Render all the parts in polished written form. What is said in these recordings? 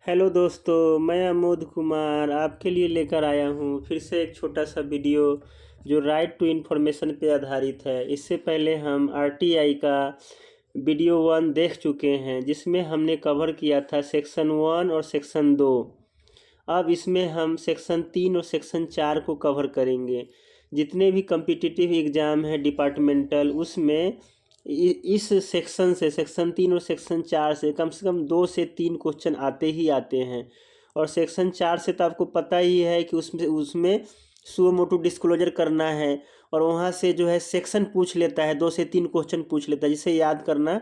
Hello दोस्तों, मैं अमोद कुमार आपके लिए लेकर आया हूँ फिर से एक छोटा सा वीडियो जो राइट टू इन्फॉर्मेशन पे आधारित है। इससे पहले हम आरटीआई का वीडियो 1 देख चुके हैं, जिसमें हमने कवर किया था सेक्शन 1 और सेक्शन 2। अब इसमें हम सेक्शन 3 और सेक्शन 4 को कवर करेंगे। जितने भी कम्पिटिटिव एग्ज़ाम है डिपार्टमेंटल, उसमें इस सेक्शन से सेक्शन 3 और सेक्शन 4 से कम 2 से 3 क्वेश्चन आते ही आते हैं। और सेक्शन 4 से तो आपको पता ही है कि उसमें उसमें सुओ मोटो डिस्क्लोजर करना है, और वहाँ से जो है सेक्शन पूछ लेता है, 2 से 3 क्वेश्चन पूछ लेता है, जिसे याद करना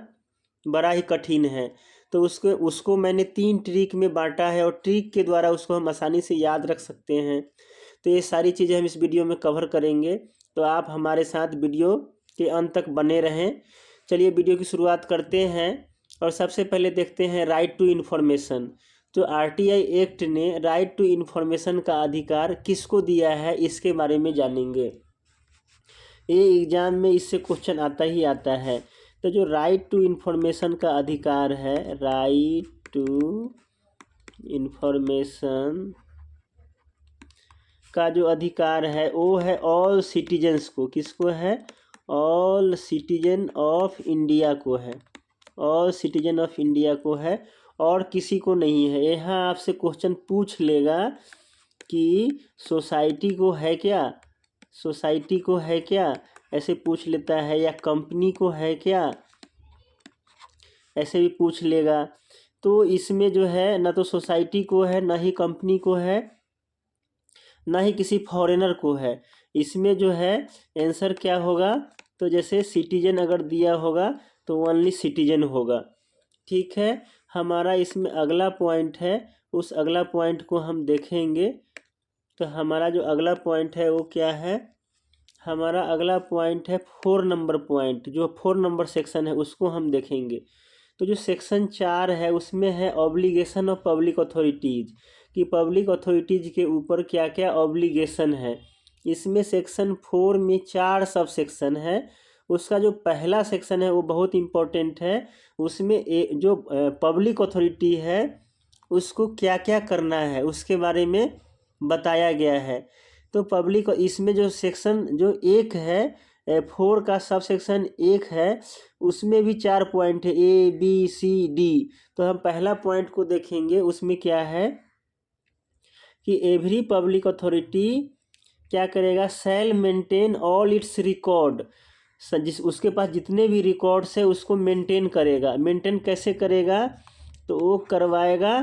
बड़ा ही कठिन है। तो उसको उसको मैंने 3 ट्रिक में बांटा है, और ट्रिक के द्वारा उसको हम आसानी से याद रख सकते हैं। तो ये सारी चीज़ें हम इस वीडियो में कवर करेंगे, तो आप हमारे साथ वीडियो के अंत तक बने रहें। चलिए वीडियो की शुरुआत करते हैं, और सबसे पहले देखते हैं राइट टू इन्फॉर्मेशन। तो आरटीआई एक्ट ने राइट टू इन्फॉर्मेशन का अधिकार किसको दिया है, इसके बारे में जानेंगे। ये एग्जाम में इससे क्वेश्चन आता ही आता है। तो जो राइट टू इन्फॉर्मेशन का अधिकार है, राइट टू इन्फॉर्मेशन का जो अधिकार है वो है ऑल सिटीजन्स को। किसको है? ऑल सिटीजन ऑफ इंडिया को है। ऑल सिटीजन ऑफ इंडिया को है, और किसी को नहीं है। यहाँ आपसे क्वेश्चन पूछ लेगा कि सोसाइटी को है क्या, सोसाइटी को है क्या, ऐसे पूछ लेता है, या कंपनी को है क्या, ऐसे भी पूछ लेगा। तो इसमें जो है ना तो सोसाइटी को है, ना ही कंपनी को है, ना ही किसी फॉरेनर को है। इसमें जो है आंसर क्या होगा? तो जैसे सिटीजन अगर दिया होगा तो ओनली सिटीजन होगा। ठीक है, हमारा इसमें अगला पॉइंट है, उस अगला पॉइंट को हम देखेंगे। तो हमारा जो अगला पॉइंट है वो क्या है? हमारा अगला पॉइंट है 4 नंबर पॉइंट। जो 4 नंबर सेक्शन है उसको हम देखेंगे। तो जो सेक्शन 4 है उसमें है ऑब्लिगेशन ऑफ पब्लिक अथॉरिटीज़, कि पब्लिक अथॉरिटीज़ के ऊपर क्या क्या ऑब्लिगेशन है। इसमें सेक्शन 4 में 4 सब सेक्शन है। उसका जो पहला सेक्शन है वो बहुत इम्पोर्टेंट है। उसमें जो पब्लिक अथॉरिटी है उसको क्या क्या करना है उसके बारे में बताया गया है। तो पब्लिक इसमें जो सेक्शन जो 1 है, 4 का सब सेक्शन 1 है, उसमें भी 4 पॉइंट है, ABCD। तो हम पहला पॉइंट को देखेंगे। उसमें क्या है कि एवरी पब्लिक अथॉरिटी क्या करेगा? Shall maintain all its record. जिस उसके पास जितने भी रिकॉर्ड्स है उसको मेंटेन करेगा। मेंटेन कैसे करेगा? तो वो करवाएगा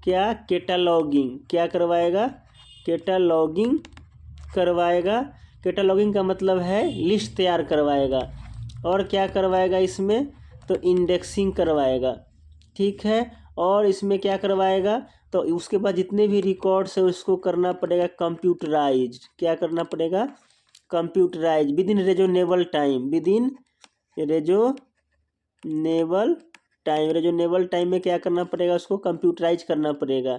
क्या? कैटलॉगिंग। क्या करवाएगा? कैटलॉगिंग करवाएगा। कैटलॉगिंग का मतलब है लिस्ट तैयार करवाएगा। और क्या करवाएगा इसमें? तो इंडेक्सिंग करवाएगा। ठीक है, और इसमें क्या करवाएगा? तो उसके बाद जितने भी रिकॉर्ड्स है उसको करना पड़ेगा कंप्यूटराइज। क्या करना पड़ेगा? Computerize within reasonable time. Within reasonable time. Reasonable time में क्या करना पड़ेगा? उसको कंप्यूटराइज करना पड़ेगा।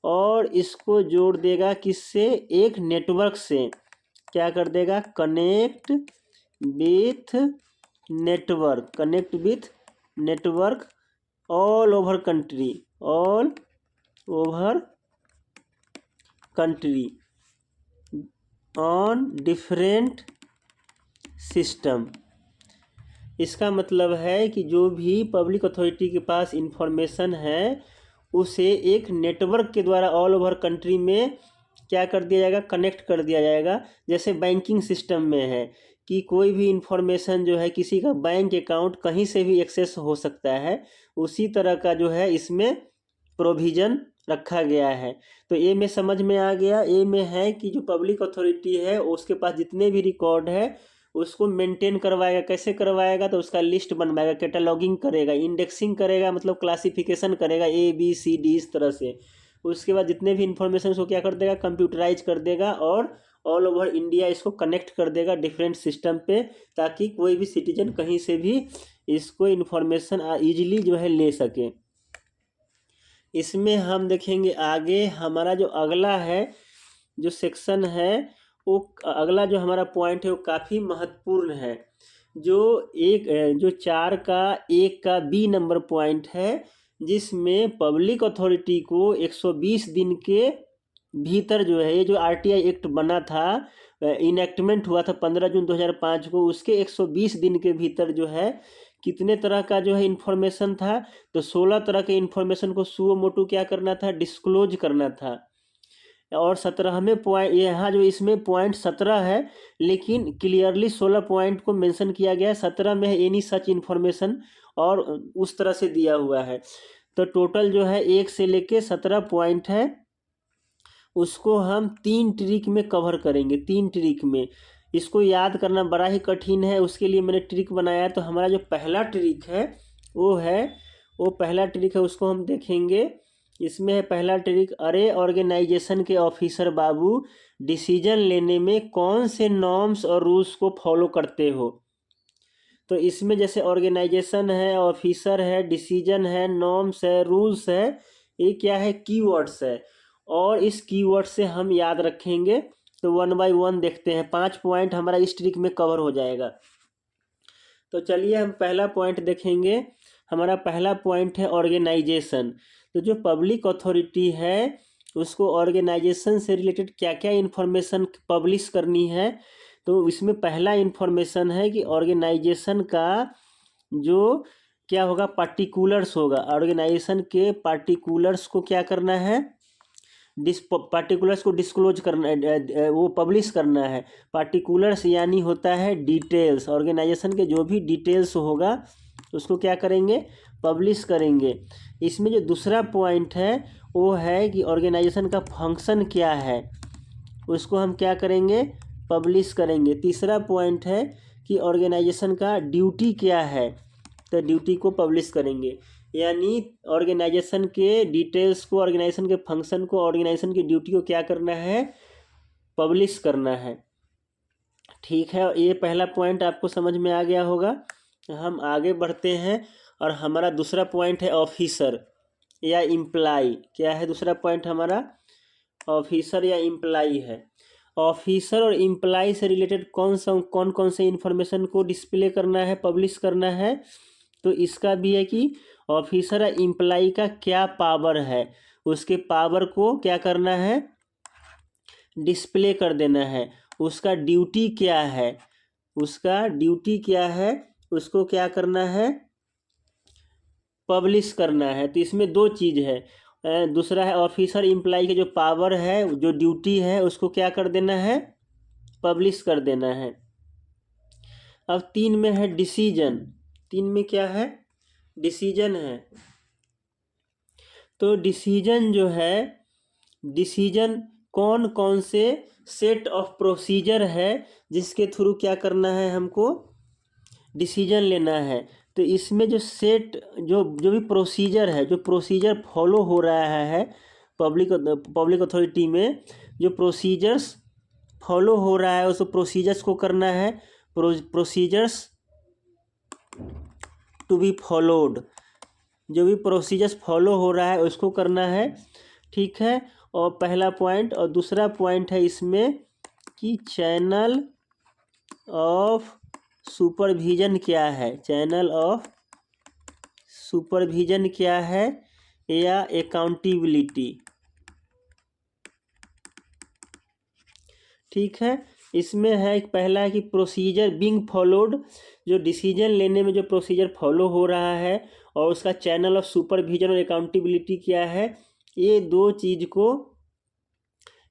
और इसको जोड़ देगा किससे? एक नेटवर्क से। क्या कर देगा? Connect with network. Connect with network all over country. All over country on different system. इसका मतलब है कि जो भी पब्लिक अथॉरिटी के पास इंफॉर्मेशन है उसे एक नेटवर्क के द्वारा ऑल ओवर कंट्री में क्या कर दिया जाएगा? कनेक्ट कर दिया जाएगा। जैसे बैंकिंग सिस्टम में है कि कोई भी इंफॉर्मेशन जो है, किसी का बैंक अकाउंट कहीं से भी एक्सेस हो सकता है, उसी तरह का जो है इसमें प्रोविज़न रखा गया है। तो ए में समझ में आ गया। ए में है कि जो पब्लिक अथॉरिटी है उसके पास जितने भी रिकॉर्ड है उसको मेंटेन करवाएगा। कैसे करवाएगा? तो उसका लिस्ट बनवाएगा, कैटलॉगिंग करेगा, इंडेक्सिंग करेगा, मतलब क्लासिफिकेशन करेगा ABCD इस तरह से। उसके बाद जितने भी इंफॉर्मेशन उसको क्या कर देगा? कंप्यूटराइज कर देगा, और ऑल ओवर इंडिया इसको कनेक्ट कर देगा डिफरेंट सिस्टम पे, ताकि कोई भी सिटीजन कहीं से भी इसको इन्फॉर्मेशन ईजिली जो है ले सके। इसमें हम देखेंगे आगे। हमारा जो अगला है जो सेक्शन है, वो अगला जो हमारा पॉइंट है वो काफ़ी महत्वपूर्ण है। जो 4 का 1 का B नंबर पॉइंट है, जिसमें पब्लिक अथॉरिटी को 120 दिन के भीतर जो है, ये जो आरटीआई एक्ट बना था, इनेक्टमेंट हुआ था 15 जून 2005 को, उसके 120 दिन के भीतर जो है कितने तरह का जो है इन्फॉर्मेशन था, तो 16 तरह के इन्फॉर्मेशन को सुओ मोटो क्या करना था, डिस्क्लोज करना था। और 17वें पॉइंट, यहाँ जो इसमें पॉइंट 17 है, लेकिन क्लियरली 16 पॉइंट को मेंशन किया गया है, 17 में है एनी सच इन्फॉर्मेशन, और उस तरह से दिया हुआ है। तो टोटल जो है 1 से लेके 17 पॉइंट है, उसको हम 3 ट्रिक में कवर करेंगे, 3 ट्रिक में। इसको याद करना बड़ा ही कठिन है, उसके लिए मैंने ट्रिक बनाया है। तो हमारा जो पहला ट्रिक है वो पहला ट्रिक है, उसको हम देखेंगे। इसमें है पहला ट्रिक, अरे ऑर्गेनाइजेशन के ऑफिसर बाबू, डिसीजन लेने में कौन से नॉर्म्स और रूल्स को फॉलो करते हो। तो इसमें जैसे ऑर्गेनाइजेशन है, ऑफिसर है, डिसीजन है, नॉर्म्स है, रूल्स है, ये क्या है, कीवर्ड्स है, और इस कीवर्ड से हम याद रखेंगे। तो 1 बाय 1 देखते हैं, 5 पॉइंट हमारा इस ट्रिक में कवर हो जाएगा। तो चलिए हम पहला पॉइंट देखेंगे। हमारा पहला पॉइंट है ऑर्गेनाइजेशन। तो जो पब्लिक अथॉरिटी है, उसको ऑर्गेनाइजेशन से रिलेटेड क्या क्या इन्फॉर्मेशन पब्लिश करनी है। तो इसमें पहला इन्फॉर्मेशन है कि ऑर्गेनाइजेशन का जो क्या होगा, पार्टिकुलर्स होगा। ऑर्गेनाइजेशन के पार्टिकुलर्स को क्या करना है, पार्टिकुलर्स को डिस्क्लोज करना, वो पब्लिश करना है। पार्टिकुलर्स यानी होता है डिटेल्स, ऑर्गेनाइजेशन के जो भी डिटेल्स होगा उसको क्या करेंगे, पब्लिश करेंगे। इसमें जो दूसरा पॉइंट है वो है कि ऑर्गेनाइजेशन का फंक्शन क्या है, उसको हम क्या करेंगे, पब्लिश करेंगे। तीसरा पॉइंट है कि ऑर्गेनाइजेशन का ड्यूटी क्या है, तो ड्यूटी को पब्लिश करेंगे। यानी ऑर्गेनाइजेशन के डिटेल्स को, ऑर्गेनाइजेशन के फंक्शन को, ऑर्गेनाइजेशन की ड्यूटी को क्या करना है, पब्लिश करना है। ठीक है, ये पहला पॉइंट आपको समझ में आ गया होगा। हम आगे बढ़ते हैं, और हमारा दूसरा पॉइंट है ऑफिसर या इम्प्लाई। क्या है दूसरा पॉइंट हमारा, ऑफिसर या इम्प्लाई है। ऑफिसर और इम्प्लाई से रिलेटेड कौन कौन से इन्फॉर्मेशन को डिस्प्ले करना है, पब्लिश करना है। तो इसका भी है कि ऑफिसर या इम्प्लाई का क्या पावर है, उसके पावर को क्या करना है, डिस्प्ले कर देना है। उसका ड्यूटी क्या है, उसका ड्यूटी क्या है, उसको क्या करना है, पब्लिश करना है। तो इसमें दो चीज़ है। दूसरा है ऑफिसर इम्प्लाई के जो पावर है, जो ड्यूटी है, उसको क्या कर देना है, पब्लिश कर देना है। अब 3 में है डिसीजन। 3 में क्या है, डिसीजन है। तो डिसीजन जो है, डिसीजन कौन कौन से सेट ऑफ प्रोसीजर है जिसके थ्रू क्या करना है, हमको डिसीजन लेना है। तो इसमें जो सेट, जो भी प्रोसीजर है, जो प्रोसीजर फॉलो हो रहा है पब्लिक अथॉरिटी में, जो प्रोसीजर्स फॉलो हो रहा है, उस प्रोसीजर्स को करना है, प्रोसीजर्स टू बी फॉलोड। जो भी प्रोसीजर्स फॉलो हो रहा है उसको करना है। ठीक है, और पहला पॉइंट। और दूसरा पॉइंट है इसमें कि चैनल ऑफ सुपरविजन क्या है, चैनल ऑफ सुपरविजन क्या है, या अकाउंटेबिलिटी। ठीक है, इसमें है पहला है कि प्रोसीजर बीइंग फॉलोड, जो डिसीजन लेने में जो प्रोसीजर फॉलो हो रहा है, और उसका चैनल ऑफ सुपरविजन और अकाउंटेबिलिटी क्या है। ये दो चीज़ को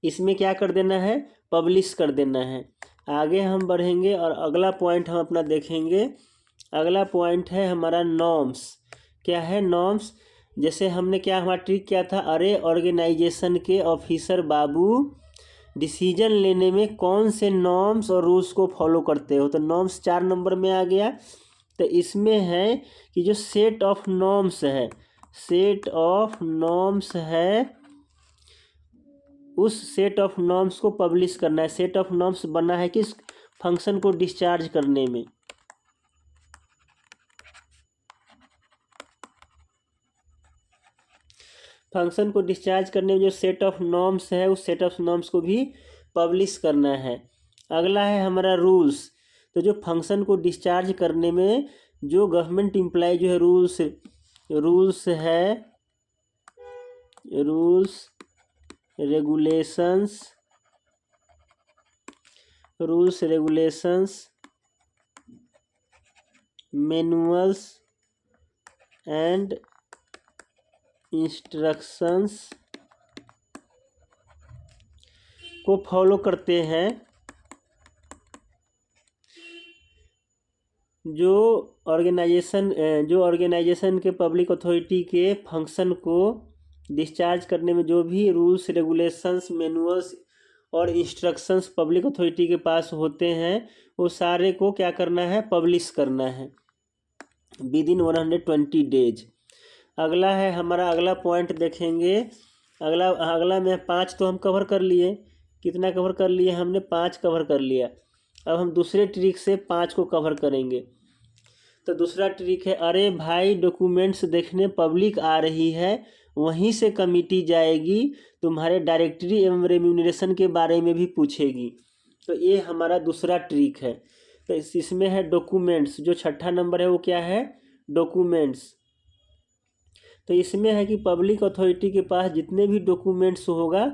इसमें क्या कर देना है, पब्लिश कर देना है। आगे हम बढ़ेंगे और अगला पॉइंट हम अपना देखेंगे। अगला पॉइंट है हमारा नॉर्म्स। क्या है, नॉर्म्स। जैसे हमने क्या, हमारा ट्रिक क्या था, अरे ऑर्गेनाइजेशन के ऑफिसर बाबू, डिसीजन लेने में कौन से नॉर्म्स और रूल्स को फॉलो करते हो। तो नॉर्म्स 4 नंबर में आ गया। तो इसमें है कि जो सेट ऑफ नॉर्म्स है, सेट ऑफ नॉर्म्स है, उस सेट ऑफ नॉर्म्स को पब्लिश करना है। सेट ऑफ नॉर्म्स बना है किस फंक्शन को डिस्चार्ज करने में। फंक्शन को डिस्चार्ज करने में जो सेट ऑफ नॉर्म्स है, उस सेट ऑफ नॉर्म्स को भी पब्लिश करना है। अगला है हमारा रूल्स। तो जो फंक्शन को डिस्चार्ज करने में जो गवर्नमेंट एम्प्लॉय जो है रूल्स रूल्स है, rules regulations, rules regulations, manuals and instructions को फॉलो करते हैं। जो ऑर्गेनाइजेशन के पब्लिक अथॉरिटी के फंक्शन को डिस्चार्ज करने में जो भी रूल्स रेगुलेशंस मैनुअल्स और इंस्ट्रक्शंस पब्लिक अथॉरिटी के पास होते हैं वो सारे को क्या करना है, पब्लिश करना है विदिन 120 डेज। अगला है हमारा, अगला पॉइंट देखेंगे। अगला में 5 तो हम कवर कर लिए। कितना कवर कर लिए हमने? 5 कवर कर लिया। अब हम दूसरे ट्रिक से 5 को कवर करेंगे। तो दूसरा ट्रिक है, अरे भाई डॉक्यूमेंट्स देखने पब्लिक आ रही है, वहीं से कमिटी जाएगी, तुम्हारे डायरेक्टरी एवं रेम्यूनरेशन के बारे में भी पूछेगी। तो ये हमारा दूसरा ट्रिक है। तो इसमें है डॉक्यूमेंट्स, जो छठा नंबर है वो क्या है, डॉक्यूमेंट्स। तो इसमें है कि पब्लिक अथॉरिटी के पास जितने भी डॉक्यूमेंट्स होगा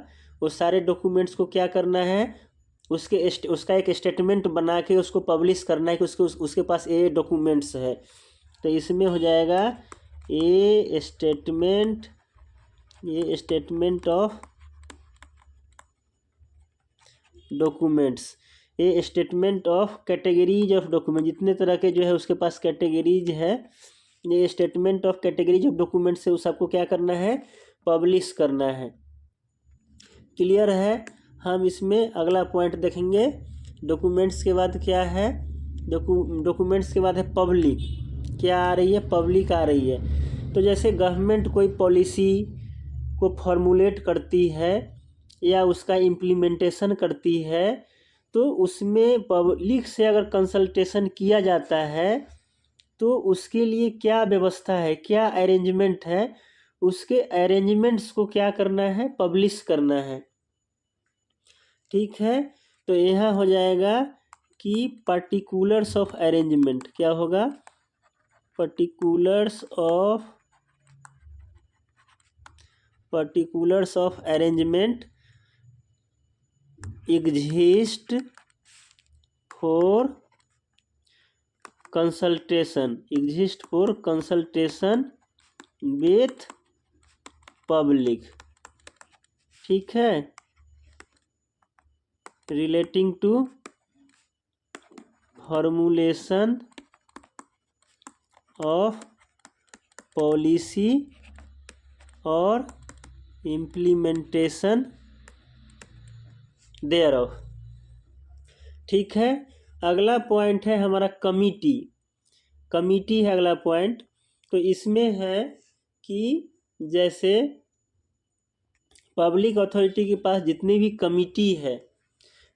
वो सारे डॉक्यूमेंट्स को क्या करना है, उसका एक स्टेटमेंट बना के उसको पब्लिश करना है कि उसके पास ये डॉक्यूमेंट्स है। तो इसमें हो जाएगा ये स्टेटमेंट ऑफ डॉक्यूमेंट्स, ये statement of categories of document, जितने तरह के जो है उसके पास कैटेगरीज है, ये statement of categories of documents से उस सबको क्या करना है, पब्लिश करना है। क्लियर है? हम इसमें अगला पॉइंट देखेंगे। डॉक्यूमेंट्स के बाद क्या है, डॉक्यूमेंट्स के बाद है पब्लिक। क्या आ रही है, पब्लिक आ रही है। तो जैसे गवर्नमेंट कोई पॉलिसी को फॉर्मुलेट करती है या उसका इम्प्लीमेंटेशन करती है, तो उसमें पब्लिक से अगर कंसल्टेशन किया जाता है तो उसके लिए क्या व्यवस्था है, क्या अरेंजमेंट है, उसके अरेंजमेंट्स को क्या करना है, पब्लिश करना है। ठीक है? तो यहाँ हो जाएगा कि पर्टिकुलर्स ऑफ अरेंजमेंट। क्या होगा? Particulars of arrangement exist for consultation with public. ठीक है? Relating to formulation of policy और इम्प्लीमेंटेशन देयरऑफ। ठीक है? अगला पॉइंट है हमारा कमिटी है अगला पॉइंट। तो इसमें है कि जैसे पब्लिक अथॉरिटी के पास जितनी भी कमिटी है,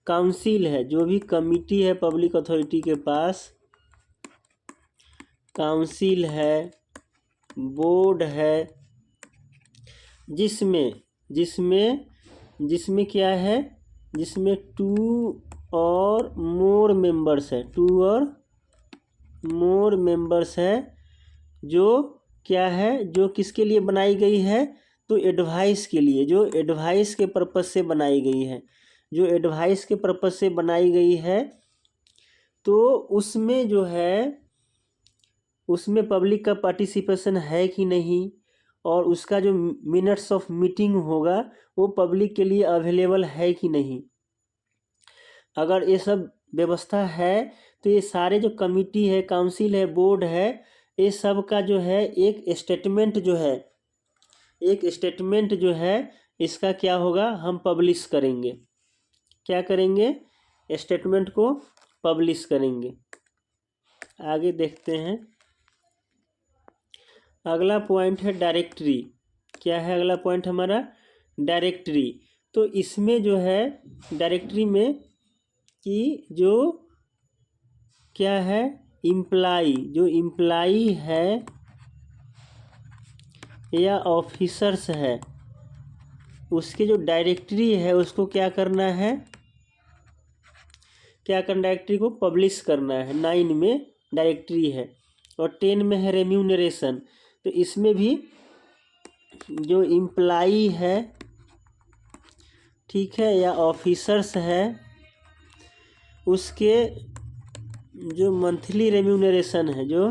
काउंसिल है, जो भी कमिटी है पब्लिक अथॉरिटी के पास, काउंसिल है, बोर्ड है, जिसमें क्या है, जिसमें 2 और मोर मेंबर्स है, जो क्या है, जो किसके लिए बनाई गई है, तो एडवाइस के लिए, जो एडवाइस के पर्पस से बनाई गई है, तो उसमें जो है, उसमें पब्लिक का पार्टिसिपेशन है कि नहीं, और उसका जो मिनट्स ऑफ मीटिंग होगा वो पब्लिक के लिए अवेलेबल है कि नहीं। अगर ये सब व्यवस्था है तो ये सारे जो कमिटी है, काउंसिल है, बोर्ड है, ये सब का जो है एक स्टेटमेंट जो है इसका क्या होगा, हम पब्लिश करेंगे। क्या करेंगे? स्टेटमेंट को पब्लिश करेंगे। आगे देखते हैं। अगला पॉइंट है डायरेक्टरी। क्या है अगला पॉइंट हमारा? डायरेक्टरी। तो इसमें जो है डायरेक्टरी में कि जो क्या है, जो इम्प्लाई है या ऑफिसर्स है, उसके जो डायरेक्टरी है उसको क्या करना है, डायरेक्टरी को पब्लिश करना है। 9 में डायरेक्टरी है और 10 में है रेम्यूनरेशन। तो इसमें भी जो इम्प्लाई है, ठीक है, या ऑफिसर्स है, उसके जो मंथली रेम्यूनरेशन है, जो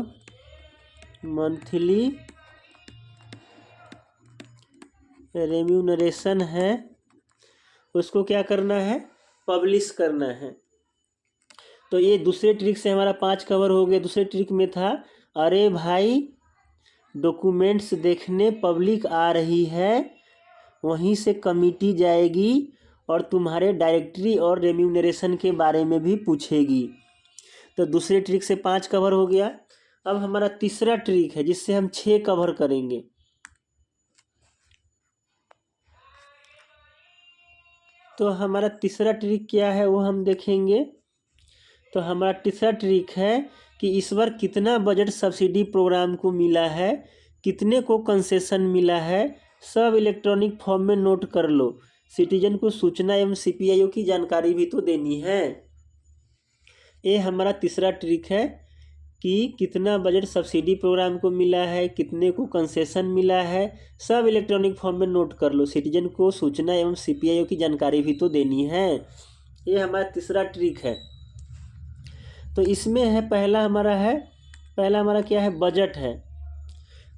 मंथली रेम्यूनरेशन है, उसको क्या करना है, पब्लिश करना है। तो ये दूसरे ट्रिक से हमारा 5 कवर हो गया। दूसरे ट्रिक में था, अरे भाई डॉक्यूमेंट्स देखने पब्लिक आ रही है, वहीं से कमिटी जाएगी और तुम्हारे डायरेक्टरी और रेम्यूनरेशन के बारे में भी पूछेगी। तो दूसरे ट्रिक से 5 कवर हो गया। अब हमारा तीसरा ट्रिक है जिससे हम 6 कवर करेंगे। तो हमारा तीसरा ट्रिक क्या है वो हम देखेंगे। तो हमारा तीसरा ट्रिक है कि इस बार कितना बजट सब्सिडी प्रोग्राम को मिला है, कितने को कंसेशन मिला है, सब इलेक्ट्रॉनिक फॉर्म में नोट कर लो। सिटीजन को सूचना एवं सीपीआईओ की जानकारी भी तो देनी है। ये हमारा तीसरा ट्रिक है कि कितना बजट सब्सिडी प्रोग्राम को मिला है, कितने को कंसेशन मिला है, सब इलेक्ट्रॉनिक फॉर्म में नोट कर लो। सिटीजन को सूचना एवं सीपीआईओ की जानकारी भी तो देनी है। ये हमारा तीसरा ट्रिक है। तो इसमें है पहला हमारा क्या है, बजट है।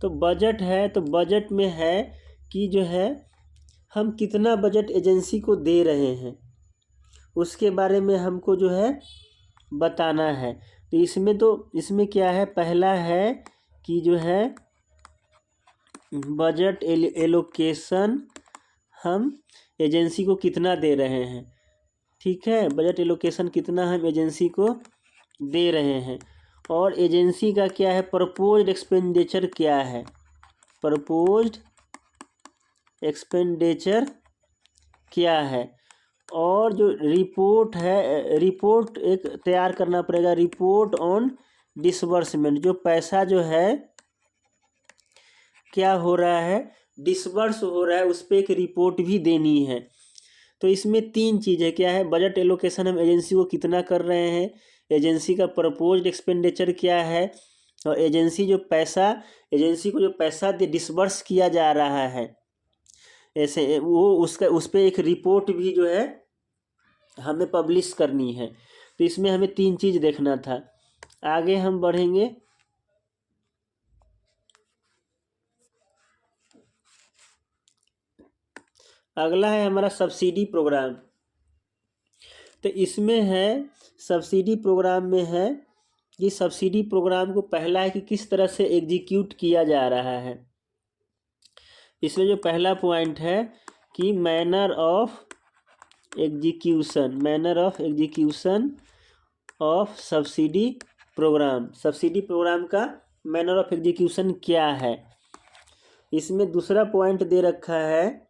तो बजट है, तो बजट में है कि जो है हम कितना बजट एजेंसी को दे रहे हैं, उसके बारे में हमको जो है बताना है। तो इसमें क्या है, पहला है कि जो है बजट एलोकेशन हम एजेंसी को कितना दे रहे हैं, ठीक है, बजट एलोकेशन कितना हम एजेंसी को दे रहे हैं, और एजेंसी का क्या है, प्रपोज्ड एक्सपेंडिचर क्या है, प्रपोज्ड एक्सपेंडिचर क्या है, और जो रिपोर्ट है, रिपोर्ट एक तैयार करना पड़ेगा, रिपोर्ट ऑन डिसबर्समेंट, जो पैसा जो है क्या हो रहा है, डिसबर्स हो रहा है, उस पर एक रिपोर्ट भी देनी है। तो इसमें 3 चीज़ है, क्या है, बजट एलोकेशन हम एजेंसी को कितना कर रहे हैं, एजेंसी का प्रपोज्ड एक्सपेंडिचर क्या है, और एजेंसी को जो पैसा डिसबर्स किया जा रहा है, ऐसे वो उस पर एक रिपोर्ट भी जो है हमें पब्लिश करनी है। तो इसमें हमें 3 चीज़ देखना था। आगे हम बढ़ेंगे। अगला है हमारा सब्सिडी प्रोग्राम। तो इसमें है, सब्सिडी प्रोग्राम में है कि सब्सिडी प्रोग्राम को पहला है कि किस तरह से एग्जीक्यूट किया जा रहा है। इसमें जो पहला पॉइंट है कि manner of execution of subsidy programme, subsidy programme का मैनर ऑफ एग्जीक्यूशन क्या है। इसमें दूसरा पॉइंट दे रखा है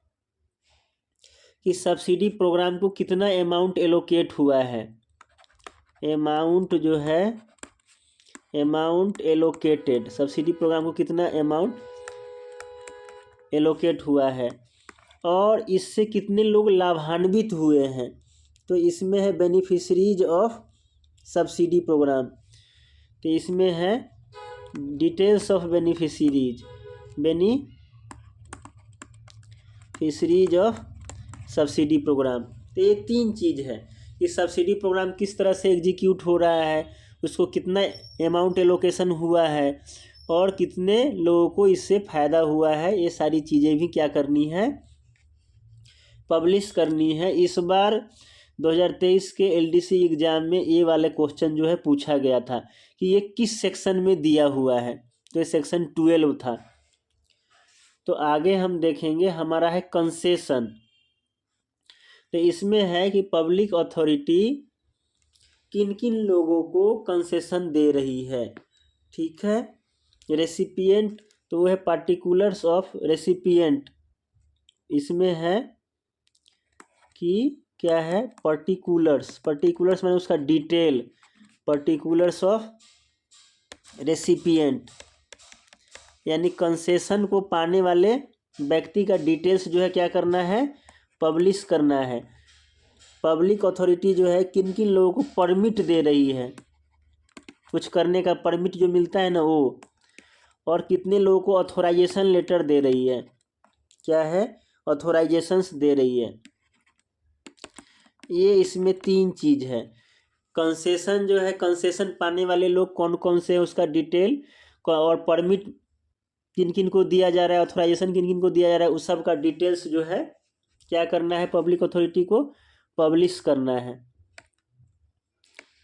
कि सब्सिडी प्रोग्राम को कितना अमाउंट एलोकेट हुआ है, अमाउंट जो है, अमाउंट एलोकेटेड, सब्सिडी प्रोग्राम को कितना अमाउंट एलोकेट हुआ है, और इससे कितने लोग लाभान्वित हुए हैं। तो इसमें है बेनिफिशरीज ऑफ सब्सिडी प्रोग्राम। तो इसमें है details of beneficiaries of subsidy programme. तो ये 3 चीज़ है कि सब्सिडी प्रोग्राम किस तरह से एग्जीक्यूट हो रहा है, उसको कितना अमाउंट एलोकेशन हुआ है, और कितने लोगों को इससे फ़ायदा हुआ है। ये सारी चीज़ें भी क्या करनी है, पब्लिश करनी है। इस बार 2023 के एलडीसी एग्ज़ाम में ये वाले क्वेश्चन जो है पूछा गया था कि ये किस सेक्शन में दिया हुआ है। तो ये सेक्शन 12 था। तो आगे हम देखेंगे, हमारा है कंसेशन। तो इसमें है कि पब्लिक अथॉरिटी किन किन लोगों को कंसेशन दे रही है, ठीक है। रेसिपिएंट, तो वो है पार्टिकुलर्स ऑफ रेसिपिएंट। इसमें है कि क्या है, पर्टिकुलर्स मैंने उसका डिटेल, पर्टिकुलर्स ऑफ रेसिपिएंट, यानी कंसेशन को पाने वाले व्यक्ति का डिटेल्स जो है क्या करना है, पब्लिश करना है। पब्लिक अथॉरिटी जो है किन किन लोगों को परमिट दे रही है, कुछ करने का परमिट जो मिलता है ना वो, और कितने लोगों को ऑथोराइजेशन लेटर दे रही है, क्या है, ऑथोराइजेशंस दे रही है। ये इसमें 3 चीज़ है। कंसेशन जो है, कंसेशन पाने वाले लोग कौन कौन से हैं उसका डिटेल, और परमिट किन किन को दिया जा रहा है, ऑथोराइजेशन किन किन को दिया जा रहा है, उस सब का डिटेल्स जो है क्या करना है, पब्लिक अथॉरिटी को पब्लिश करना है।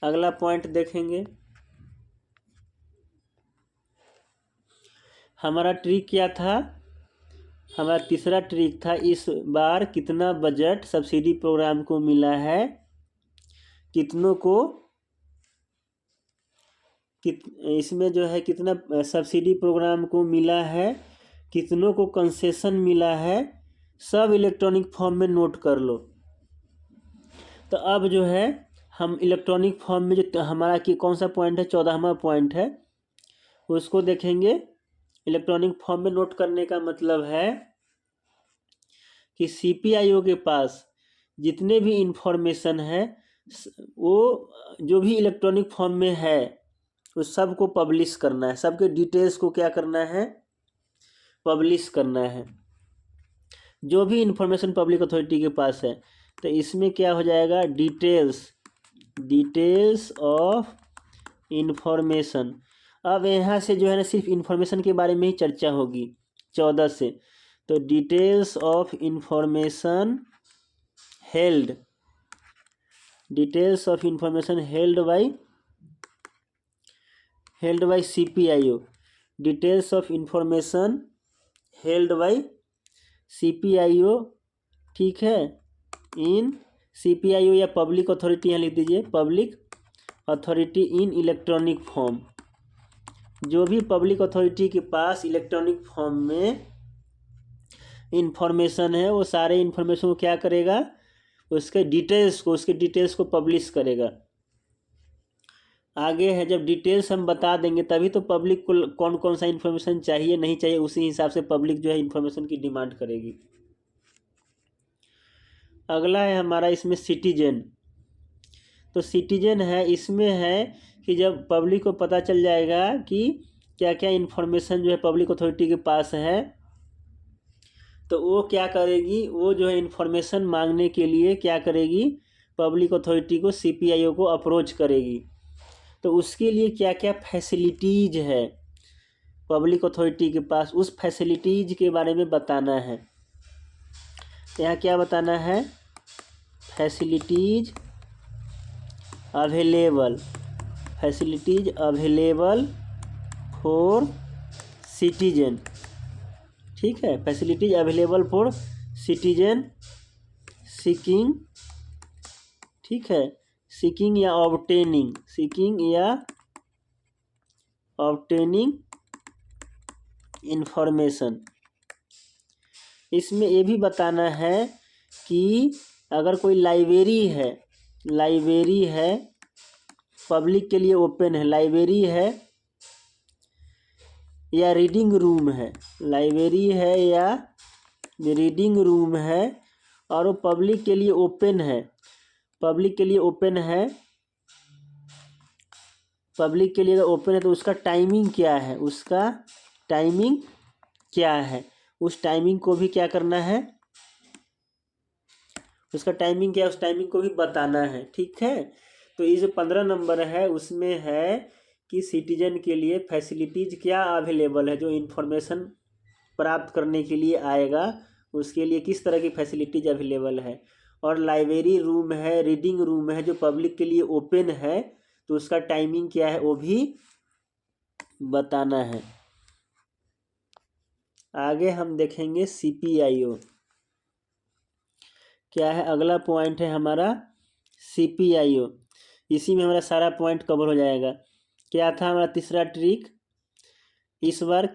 अगला पॉइंट देखेंगे, हमारा ट्रिक क्या था, हमारा तीसरा ट्रिक था, इस बार कितना बजट सब्सिडी प्रोग्राम को मिला है, कितनों को इसमें जो है कितना सब्सिडी प्रोग्राम को मिला है, कितनों को कंसेशन मिला है, सब इलेक्ट्रॉनिक फॉर्म में नोट कर लो। तो अब जो है हम इलेक्ट्रॉनिक फॉर्म में जो हमारा कि कौन सा पॉइंट है, 14वां पॉइंट है, उसको देखेंगे। इलेक्ट्रॉनिक फॉर्म में नोट करने का मतलब है कि सीपीआईओ के पास जितने भी इंफॉर्मेशन है वो जो भी इलेक्ट्रॉनिक फॉर्म में है उस सब को पब्लिश करना है, सबके डिटेल्स को क्या करना है, पब्लिश करना है, जो भी इंफॉर्मेशन पब्लिक अथॉरिटी के पास है। तो इसमें क्या हो जाएगा, डिटेल्स ऑफ इंफॉर्मेशन। अब यहाँ से जो है ना सिर्फ इंफॉर्मेशन के बारे में ही चर्चा होगी 14 से। तो details of information held, details of information held by CPIO, details of information held by CPIO, ठीक है, इन सीपीआईओ या पब्लिक अथॉरिटी, यहाँ लिख दीजिए public authority in electronic form. जो भी पब्लिक अथॉरिटी के पास इलेक्ट्रॉनिक फॉर्म में इंफॉर्मेशन है वो सारे इंफॉर्मेशन को क्या करेगा, उसके डिटेल्स को पब्लिश करेगा। आगे है, जब डिटेल्स हम बता देंगे तभी तो पब्लिक को कौन कौन सा इन्फॉर्मेशन चाहिए नहीं चाहिए, उसी हिसाब से पब्लिक जो है इन्फॉर्मेशन की डिमांड करेगी। अगला है हमारा इसमें सिटीजन। तो सिटीजन है, इसमें है कि जब पब्लिक को पता चल जाएगा कि क्या क्या इन्फॉर्मेशन जो है पब्लिक अथॉरिटी के पास है, तो वो क्या करेगी, वो जो है इन्फॉर्मेशन मांगने के लिए क्या करेगी, पब्लिक अथॉरिटी को सीपीआईओ को अप्रोच करेगी। तो उसके लिए क्या क्या फैसिलिटीज है पब्लिक अथॉरिटी के पास, उस फैसिलिटीज के बारे में बताना है। यहाँ क्या बताना है, फैसिलिटीज अवेलेबल फॉर सिटीजन, ठीक है, facilities available for citizen seeking, ठीक है, सीकिंग या ऑब्टेनिंग इंफॉर्मेशन। इसमें ये भी बताना है कि अगर कोई लाइब्रेरी है पब्लिक के लिए ओपन है, लाइब्रेरी है या रीडिंग रूम है, लाइब्रेरी है या रीडिंग रूम है और वो पब्लिक के लिए ओपन है, पब्लिक के लिए ओपन है तो उसका टाइमिंग क्या है, उस टाइमिंग को भी क्या करना है, उसका टाइमिंग क्या है, उस टाइमिंग को भी बताना है, ठीक है। तो ये जो 15 नंबर है उसमें है कि सिटीजन के लिए फैसिलिटीज क्या अवेलेबल है, जो इन्फॉर्मेशन प्राप्त करने के लिए आएगा उसके लिए किस तरह की फैसिलिटीज अवेलेबल है, और लाइब्रेरी रूम है, रीडिंग रूम है जो पब्लिक के लिए ओपन है तो उसका टाइमिंग क्या है वो भी बताना है। आगे हम देखेंगे सीपीआईओ क्या है, अगला पॉइंट है हमारा सीपीआईओ। इसी में हमारा सारा पॉइंट कवर हो जाएगा। क्या था हमारा तीसरा ट्रिक, इस बार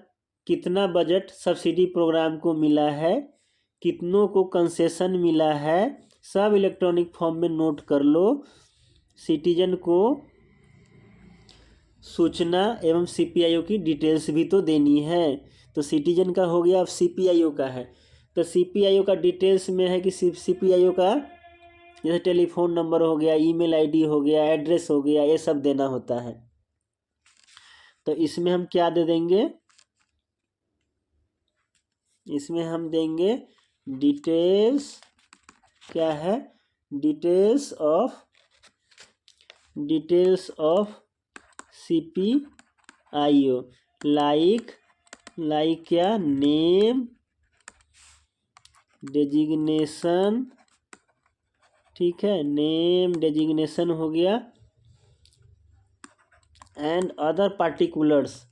कितना बजट सब्सिडी प्रोग्राम को मिला है, कितनों को कंसेशन मिला है, सब इलेक्ट्रॉनिक फॉर्म में नोट कर लो। सिटीजन को सूचना एवं सीपीआईओ की डिटेल्स भी तो देनी है। तो सिटीजन का हो गया, अब सीपीआईओ का है। तो सीपीआईओ का डिटेल्स में है कि सीपीआईओ का जैसे टेलीफोन नंबर हो गया, ईमेल आईडी हो गया, एड्रेस हो गया, ये सब देना होता है। तो इसमें हम क्या दे देंगे, इसमें हम देंगे डिटेल्स, क्या है, डिटेल्स ऑफ CPIO, लाइक क्या, नेम, डेजिग्नेशन, ठीक है, नेम डेजिग्नेशन हो गया, एंड अदर पार्टिकुलर्स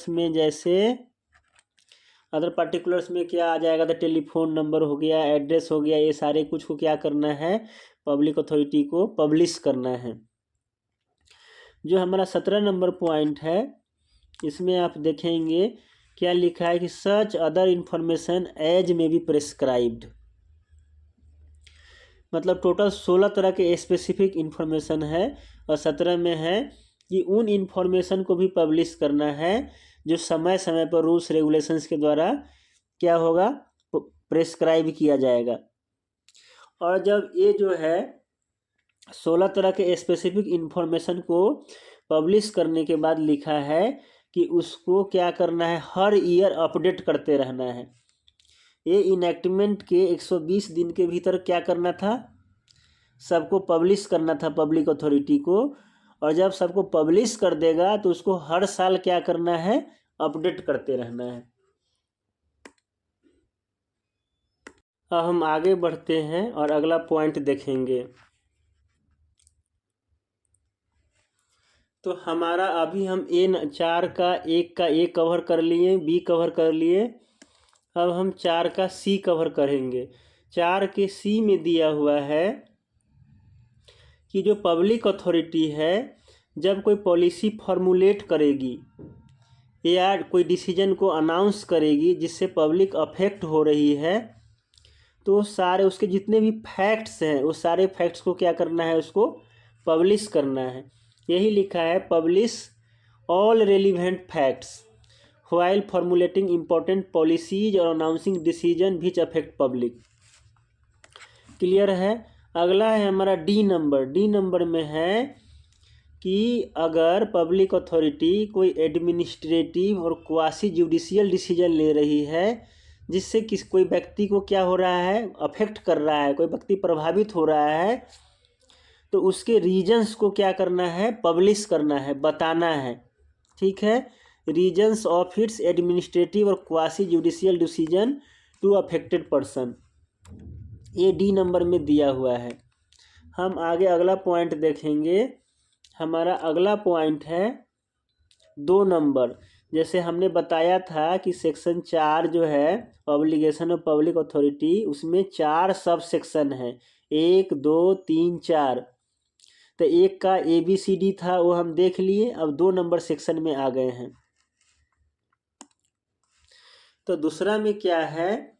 में जैसे अदर पार्टिकुलर्स में क्या आ जाएगा, तो टेलीफोन नंबर हो गया, एड्रेस हो गया, ये सारे कुछ को क्या करना है, पब्लिक अथॉरिटी को पब्लिश करना है। जो हमारा 17 नंबर पॉइंट है, इसमें आप देखेंगे क्या लिखा है कि सच अदर इंफॉर्मेशन एज में बी प्रेस्क्राइब्ड, मतलब टोटल 16 तरह के स्पेसिफिक इंफॉर्मेशन है, और 17 में है कि उन इंफॉर्मेशन को भी पब्लिश करना है जो समय समय पर रूल्स रेगुलेशंस के द्वारा क्या होगा, प्रेस्क्राइब किया जाएगा। और जब ये जो है 16 तरह के स्पेसिफिक इंफॉर्मेशन को पब्लिश करने के बाद लिखा है कि उसको क्या करना है, हर ईयर अपडेट करते रहना है। ये इनैक्टमेंट के 120 दिन के भीतर क्या करना था, सबको पब्लिश करना था पब्लिक अथॉरिटी को, और जब सबको पब्लिश कर देगा तो उसको हर साल क्या करना है, अपडेट करते रहना है। अब हम आगे बढ़ते हैं और अगला पॉइंट देखेंगे। तो हमारा अभी हम A4 का A कवर कर लिए, B कवर कर लिए, अब हम 4 का C कवर करेंगे। 4 के C में दिया हुआ है कि जो पब्लिक अथॉरिटी है जब कोई पॉलिसी फॉर्मुलेट करेगी या कोई डिसीजन को अनाउंस करेगी जिससे पब्लिक अफेक्ट हो रही है, तो सारे उसके जितने भी फैक्ट्स हैं उस सारे फैक्ट्स को क्या करना है, उसको पब्लिश करना है। यही लिखा है, publish all relevant facts while formulating important policies और announcing decision which affect public. Clear है। अगला है हमारा डी नंबर में है कि अगर पब्लिक अथॉरिटी कोई एडमिनिस्ट्रेटिव और क्वासी जुडिशियल डिसीजन ले रही है जिससे कोई व्यक्ति को क्या हो रहा है, अफेक्ट कर रहा है, कोई व्यक्ति प्रभावित हो रहा है, तो उसके रीजन्स को क्या करना है, पब्लिश करना है, बताना है। ठीक है, रीजन्स ऑफ इट्स एडमिनिस्ट्रेटिव और quasi judicial decision to affected person, ये डी नंबर में दिया हुआ है। हम आगे अगला पॉइंट देखेंगे। हमारा अगला पॉइंट है 2 नंबर। जैसे हमने बताया था कि सेक्शन 4 जो है ऑब्लिगेशन ऑफ पब्लिक अथॉरिटी, उसमें 4 सब सेक्शन है, 1 2 3 4। तो एक का ABCD था वो हम देख लिए, अब 2 नंबर सेक्शन में आ गए हैं। तो दूसरा में क्या है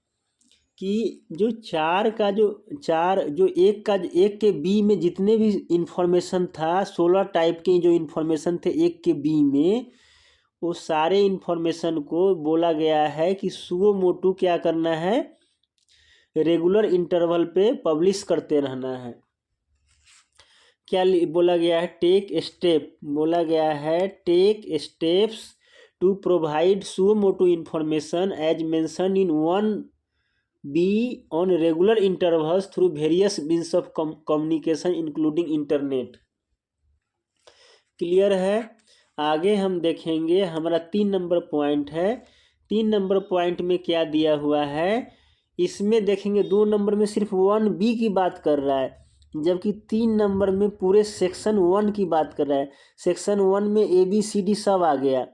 कि जो 4 एक के बी में जितने भी इंफॉर्मेशन था, 16 टाइप के जो इंफॉर्मेशन थे एक के बी में, वो सारे इंफॉर्मेशन को बोला गया है कि सुओ मोटू क्या करना है, रेगुलर इंटरवल पे पब्लिश करते रहना है। क्या बोला गया है, take steps to provide suo motu information as mention in 1B on regular intervals through various means of communication including internet. Clear है। आगे हम देखेंगे, हमारा 3 नंबर पॉइंट है। 3 नंबर पॉइंट में क्या दिया हुआ है, इसमें देखेंगे 2 नंबर में सिर्फ 1B की बात कर रहा है, जबकि 3 नंबर में पूरे सेक्शन 1 की बात कर रहा है। सेक्शन 1 में ABCD सब आ गया।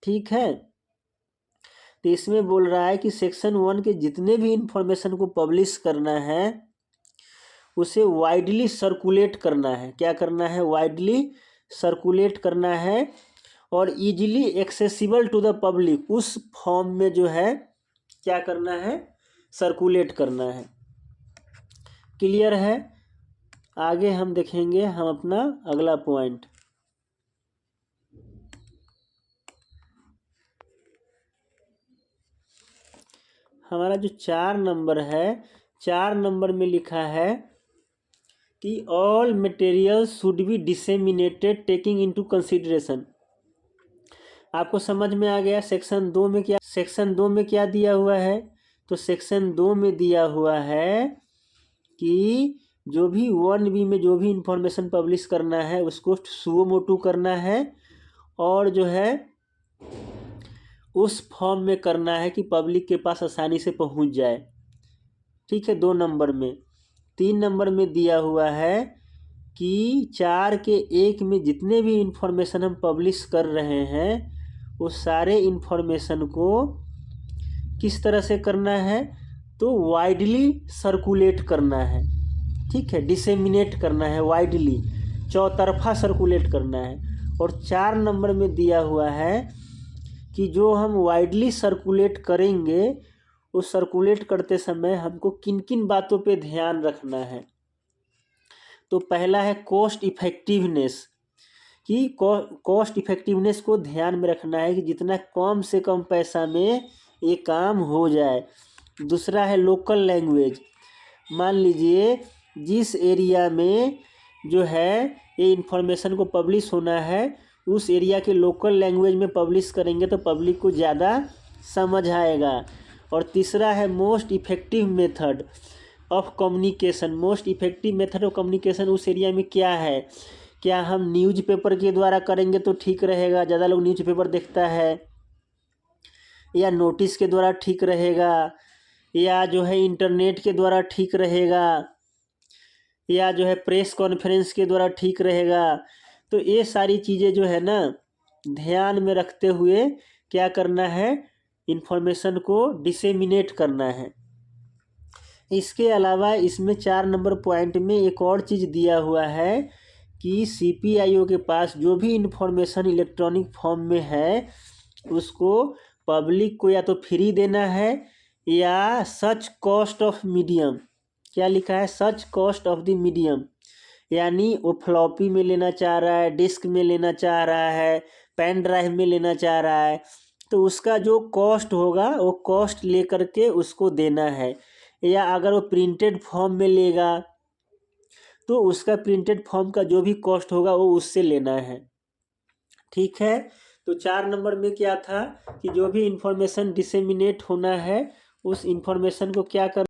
ठीक है, तो इसमें बोल रहा है कि सेक्शन 1 के जितने भी इंफॉर्मेशन को पब्लिश करना है उसे वाइडली सर्कुलेट करना है। क्या करना है, वाइडली सर्कुलेट करना है और easily accessible to the public, उस फॉर्म में जो है क्या करना है, सर्कुलेट करना है। क्लियर है। आगे हम देखेंगे हम अपना अगला पॉइंट। हमारा जो 4 नंबर है, 4 नंबर में लिखा है कि all material should be disseminated taking into consideration आपको समझ में आ गया सेक्शन 2 में क्या दिया हुआ है। तो सेक्शन 2 में दिया हुआ है कि जो भी 1B में जो भी इंफॉर्मेशन पब्लिश करना है उसको सुओ मोटो करना है और जो है उस फॉर्म में करना है कि पब्लिक के पास आसानी से पहुंच जाए। ठीक है, 2 नंबर में। 3 नंबर में दिया हुआ है कि 4 के 1 में जितने भी इंफॉर्मेशन हम पब्लिश कर रहे हैं वो सारे इंफॉर्मेशन को किस तरह से करना है, तो वाइडली सर्कुलेट करना है। ठीक है, डिसेमिनेट करना है, वाइडली चौतरफा सर्कुलेट करना है। और 4 नंबर में दिया हुआ है कि जो हम वाइडली सर्कुलेट करेंगे उस सर्कुलेट करते समय हमको किन किन बातों पे ध्यान रखना है। तो पहला है कॉस्ट इफेक्टिवनेस, कि कॉस्ट इफेक्टिवनेस को ध्यान में रखना है कि जितना कम से कम पैसा में ये काम हो जाए। दूसरा है लोकल लैंग्वेज, मान लीजिए जिस एरिया में जो है ये इन्फॉर्मेशन को पब्लिश होना है उस एरिया के लोकल लैंग्वेज में पब्लिश करेंगे तो पब्लिक को ज़्यादा समझ आएगा। और तीसरा है most effective method of communication. Most effective method of communication उस एरिया में क्या है, क्या हम न्यूज़पेपर के द्वारा करेंगे तो ठीक रहेगा, ज़्यादा लोग न्यूज़पेपर देखता है, या नोटिस के द्वारा ठीक रहेगा, या जो है इंटरनेट के द्वारा ठीक रहेगा, या जो है प्रेस कॉन्फ्रेंस के द्वारा ठीक रहेगा। तो ये सारी चीज़ें जो है ना ध्यान में रखते हुए क्या करना है, इन्फॉर्मेशन को डिसेमिनेट करना है। इसके अलावा इसमें 4 नंबर पॉइंट में एक और चीज़ दिया हुआ है कि CPIO के पास जो भी इन्फॉर्मेशन इलेक्ट्रॉनिक फॉर्म में है उसको पब्लिक को या तो फ्री देना है या सच कॉस्ट ऑफ मीडियम, क्या लिखा है, सच कॉस्ट ऑफ द मीडियम, यानी वो फ्लॉपी में लेना चाह रहा है, डिस्क में लेना चाह रहा है, पेन ड्राइव में लेना चाह रहा है, तो उसका जो कॉस्ट होगा वो कॉस्ट ले करके उसको देना है। या अगर वो प्रिंटेड फॉर्म में लेगा तो उसका प्रिंटेड फॉर्म का जो भी कॉस्ट होगा वो उससे लेना है। ठीक है, तो 4 नंबर में क्या था कि जो भी इंफॉर्मेशन डिसेमिनेट होना है उस इंफॉर्मेशन को क्या कर